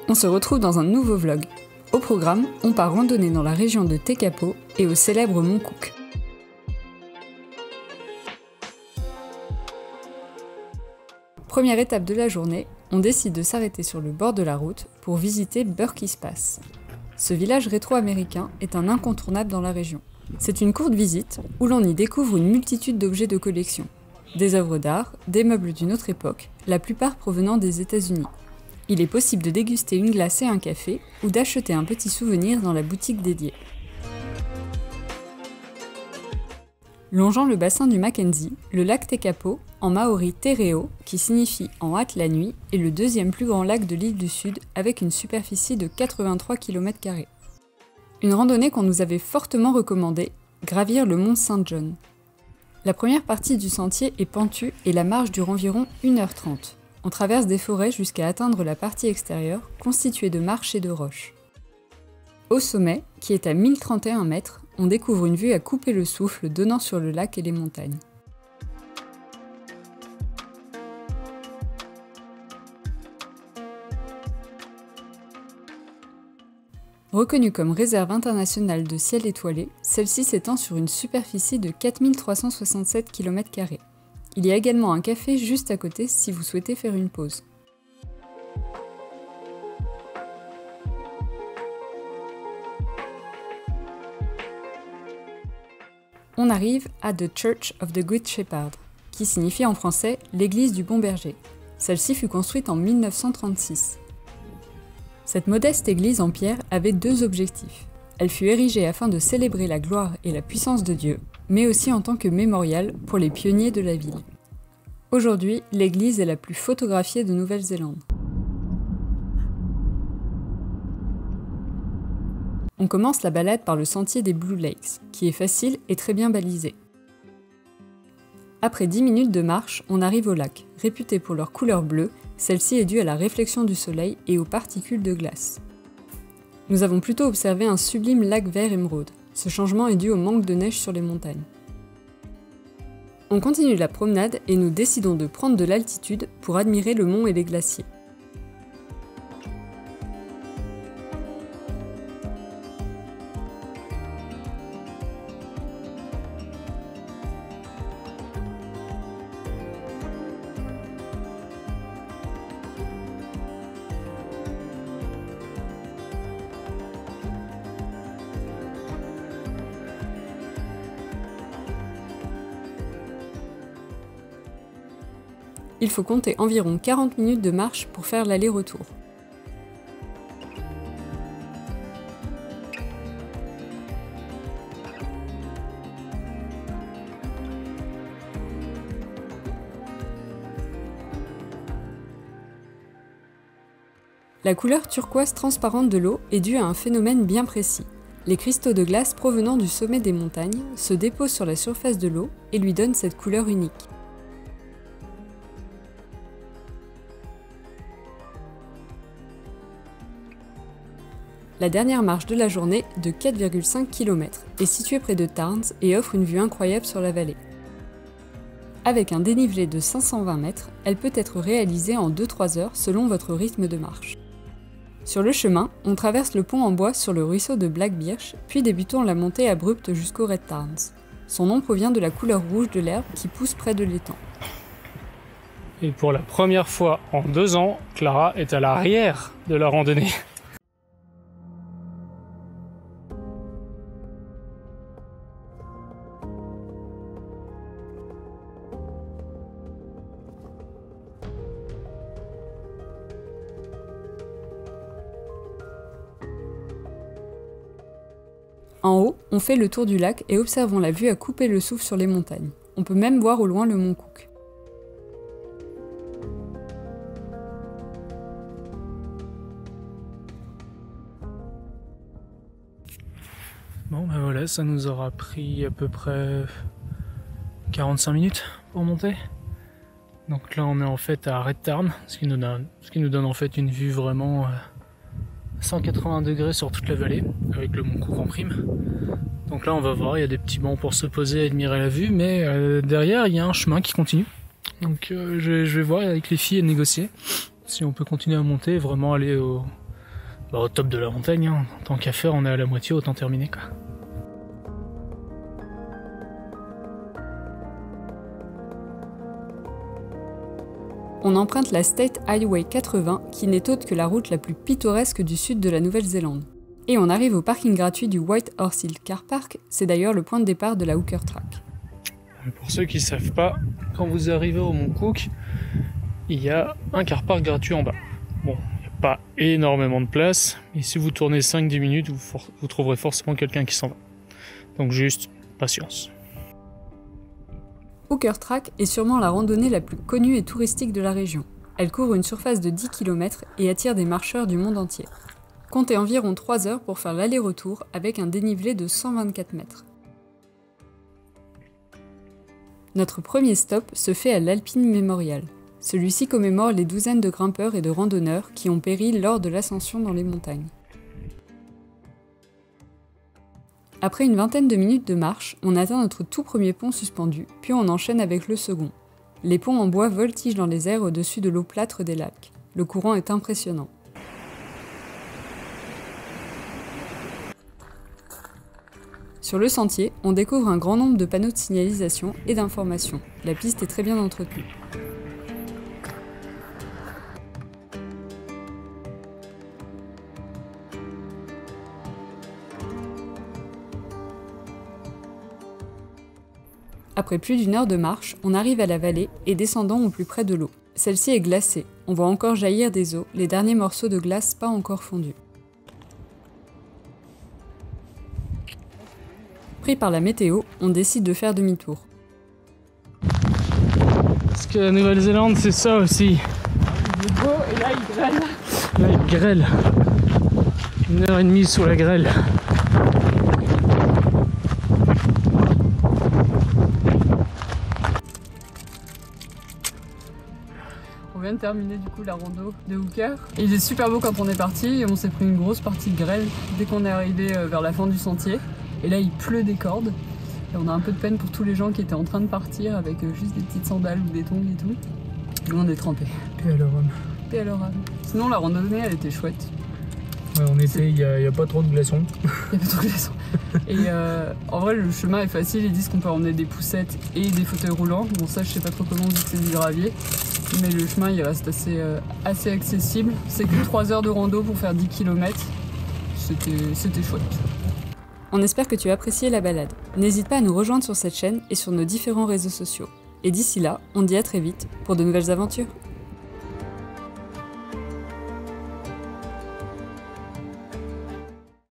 On se retrouve dans un nouveau vlog. Au programme, on part randonner dans la région de Tekapo et au célèbre Mont Cook. Première étape de la journée, on décide de s'arrêter sur le bord de la route pour visiter Burke's Pass. Ce village rétro-américain est un incontournable dans la région. C'est une courte visite où l'on y découvre une multitude d'objets de collection. Des œuvres d'art, des meubles d'une autre époque, la plupart provenant des États-Unis. Il est possible de déguster une glace et un café ou d'acheter un petit souvenir dans la boutique dédiée. Longeant le bassin du Mackenzie, le lac Tekapo, en maori Tereo, qui signifie « en hâte la nuit », est le deuxième plus grand lac de l'île du Sud avec une superficie de 83 km². Une randonnée qu'on nous avait fortement recommandée, gravir le mont Saint John. La première partie du sentier est pentue et la marche dure environ 1h30. On traverse des forêts jusqu'à atteindre la partie extérieure, constituée de marches et de roches. Au sommet, qui est à 1031 mètres, on découvre une vue à couper le souffle donnant sur le lac et les montagnes. Reconnue comme réserve internationale de ciel étoilé, celle-ci s'étend sur une superficie de 4367 km². Il y a également un café juste à côté si vous souhaitez faire une pause. On arrive à The Church of the Good Shepherd, qui signifie en français l'église du bon berger. Celle-ci fut construite en 1936. Cette modeste église en pierre avait deux objectifs. Elle fut érigée afin de célébrer la gloire et la puissance de Dieu, mais aussi en tant que mémorial pour les pionniers de la ville. Aujourd'hui, l'église est la plus photographiée de Nouvelle-Zélande. On commence la balade par le sentier des Blue Lakes, qui est facile et très bien balisé. Après 10 minutes de marche, on arrive au lac. Réputé pour leur couleur bleue, celle-ci est due à la réflexion du soleil et aux particules de glace. Nous avons plutôt observé un sublime lac vert émeraude. Ce changement est dû au manque de neige sur les montagnes. On continue la promenade et nous décidons de prendre de l'altitude pour admirer le mont et les glaciers. Il faut compter environ 40 minutes de marche pour faire l'aller-retour. La couleur turquoise transparente de l'eau est due à un phénomène bien précis. Les cristaux de glace provenant du sommet des montagnes se déposent sur la surface de l'eau et lui donnent cette couleur unique. La dernière marche de la journée, de 4,5 km, est située près de Tarns et offre une vue incroyable sur la vallée. Avec un dénivelé de 520 mètres, elle peut être réalisée en 2-3 heures selon votre rythme de marche. Sur le chemin, on traverse le pont en bois sur le ruisseau de Black Birch, puis débutons la montée abrupte jusqu'au Red Tarns. Son nom provient de la couleur rouge de l'herbe qui pousse près de l'étang. Et pour la première fois en 2 ans, Clara est à l'arrière de la randonnée. En haut, on fait le tour du lac et observons la vue à couper le souffle sur les montagnes. On peut même voir au loin le mont Cook. Bon ben voilà, ça nous aura pris à peu près 45 minutes pour monter. Donc là on est en fait à Red Tarn, ce qui nous donne en fait une vue vraiment 180 degrés sur toute la vallée, avec le mont Cook en prime. Donc là on va voir, il y a des petits bancs pour se poser et admirer la vue, mais derrière il y a un chemin qui continue. Donc je vais voir avec les filles et négocier si on peut continuer à monter et vraiment aller au top de la montagne, hein. Tant qu'à faire, on est à la moitié, autant terminer quoi. On emprunte la State Highway 80 qui n'est autre que la route la plus pittoresque du sud de la Nouvelle-Zélande. Et on arrive au parking gratuit du White Horse Hill Car Park, c'est d'ailleurs le point de départ de la Hooker Track. Pour ceux qui ne savent pas, quand vous arrivez au Mont Cook, il y a un car park gratuit en bas. Bon, il n'y a pas énormément de place, mais si vous tournez 5-10 minutes, vous trouverez forcément quelqu'un qui s'en va. Donc juste, patience. Hooker Track est sûrement la randonnée la plus connue et touristique de la région. Elle couvre une surface de 10 km et attire des marcheurs du monde entier. Comptez environ 3 heures pour faire l'aller-retour avec un dénivelé de 124 mètres. Notre premier stop se fait à l'Alpine Memorial. Celui-ci commémore les douzaines de grimpeurs et de randonneurs qui ont péri lors de l'ascension dans les montagnes. Après une vingtaine de minutes de marche, on atteint notre tout premier pont suspendu, puis on enchaîne avec le second. Les ponts en bois voltigent dans les airs au-dessus de l'eau plâtre des lacs. Le courant est impressionnant. Sur le sentier, on découvre un grand nombre de panneaux de signalisation et d'information. La piste est très bien entretenue. Après plus d'une heure de marche, on arrive à la vallée et descendons au plus près de l'eau. Celle-ci est glacée, on voit encore jaillir des eaux, les derniers morceaux de glace pas encore fondus. Pris par la météo, on décide de faire demi-tour. Parce que la Nouvelle-Zélande, c'est ça aussi. Il est beau et là il grêle. Là, il grêle. 1h30 sous la grêle. On vient de terminer du coup la rando de Hooker. Et il est super beau quand on est parti et on s'est pris une grosse partie de grêle dès qu'on est arrivé vers la fin du sentier. Et là il pleut des cordes. Et on a un peu de peine pour tous les gens qui étaient en train de partir avec juste des petites sandales ou des tongs et tout. Nous on est trempés. Paix à leur âme. Paix à leur âme. Sinon la randonnée elle était chouette. Ouais, en été il n'y a pas trop de glaçons. Il y a pas trop de glaçons. Et en vrai le chemin est facile, ils disent qu'on peut emmener des poussettes et des fauteuils roulants. Bon ça je sais pas trop comment vu que c'est du gravier. Mais le chemin il reste assez accessible. C'est que 3 heures de rando pour faire 10 km. C'était chouette. On espère que tu as apprécié la balade. N'hésite pas à nous rejoindre sur cette chaîne et sur nos différents réseaux sociaux. Et d'ici là, on dit à très vite pour de nouvelles aventures.